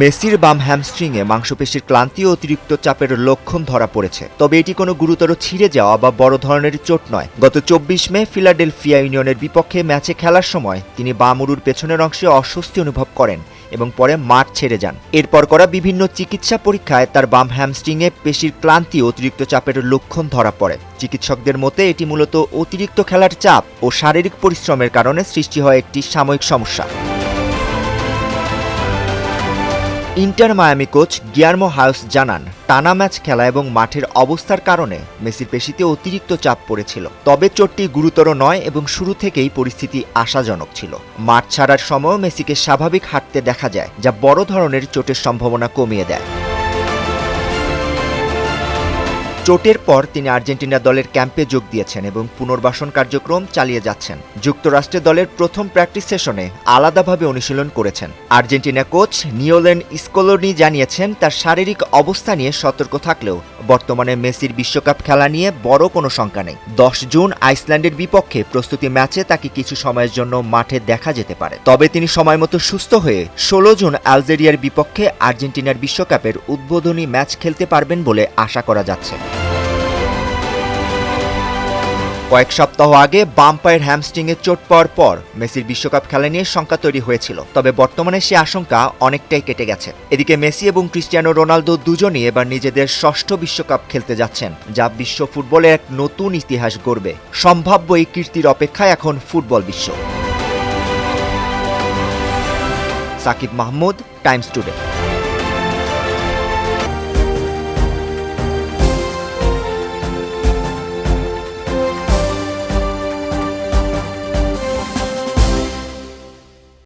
মেসির বাম হ্যামস্ট্রিংয়ে মাংসপেশির ক্লান্তি ও অতিরিক্ত চাপের লক্ষণ ধরা পড়েছে, তবে এটি কোনো গুরুতর ছিঁড়ে যাওয়া বা বড় ধরনের চোট নয়। গত 24 মে ফিলাডেলফিয়া ইউনিয়নের বিপক্ষে ম্যাচে খেলার সময় তিনি বাম উরুর পেছনের অংশে অস্বস্তি অনুভব করেন এবং পরে মাঠ ছেড়ে যান। এরপর করা বিভিন্ন চিকিৎসা পরীক্ষায় তার বাম হ্যামস্ট্রিংয়ে পেশির ক্লান্তি ও অতিরিক্ত চাপের লক্ষণ ধরা পড়ে। চিকিৎসকদের মতে এটি মূলত অতিরিক্ত খেলার চাপ ও শারীরিক পরিশ্রমের কারণে সৃষ্টি হয় একটি সাময়িক সমস্যা। ইন্টার মায়ামি কোচ গিয়ার্মো হায়োস জানান, টানা ম্যাচ খেলা এবং মাঠের অবস্থার কারণে মেসির পেশিতে অতিরিক্ত চাপ পড়েছিল। তবে চোটটি গুরুতর নয় এবং শুরু থেকেই পরিস্থিতি আশাজনক ছিল। মাঠ ছাড়ার সময়ও মেসিকে স্বাভাবিক হাঁটতে দেখা যায়, যা বড় ধরনের চোটের সম্ভাবনা কমিয়ে দেয়। চোটের পর তিনি আর্জেন্টিনা দলের ক্যাম্পে যোগ দিয়েছেন এবং পুনর্বাসন কার্যক্রম চালিয়ে যাচ্ছেন। যুক্তরাষ্ট্রের দলের প্রথম প্র্যাকটিস সেশনে আলাদাভাবে অনুশীলন করেছেন। আর্জেন্টিনা কোচ নিওলেন স্কলোনি জানিয়েছেন, তার শারীরিক অবস্থা নিয়ে সতর্ক থাকলেও বর্তমানে মেসির বিশ্বকাপ খেলা নিয়ে বড় কোনো শঙ্কা নেই। 10 জুন আইসল্যান্ডের বিপক্ষে প্রস্তুতি ম্যাচে তাকে কিছু সময়ের জন্য মাঠে দেখা যেতে পারে। তবে তিনি সময়মতো সুস্থ হয়ে 16 জুন আলজেরিয়ার বিপক্ষে আর্জেন্টিনার বিশ্বকাপের উদ্বোধনী ম্যাচ খেলতে পারবেন বলে আশা করা যাচ্ছে। কয়েক সপ্তাহ আগে বাম পায়ের হ্যামস্ট্রিংয়ে চোট পাওয়ার পর মেসির বিশ্বকাপ খেলা নিয়ে শঙ্কা তৈরি হয়েছিল, তবে বর্তমানে সে আশঙ্কা অনেকটাই কেটে গেছে। এদিকে মেসি এবং ক্রিস্টিয়ানো রোনালদো দুজনই এবার নিজেদের 6ষ্ঠ বিশ্বকাপ খেলতে যাচ্ছেন, যা বিশ্ব ফুটবলে এক নতুন ইতিহাস গড়বে। সম্ভাব্য এই কীর্তির অপেক্ষায় এখন ফুটবল বিশ্ব। Sakib Mahmud, times today.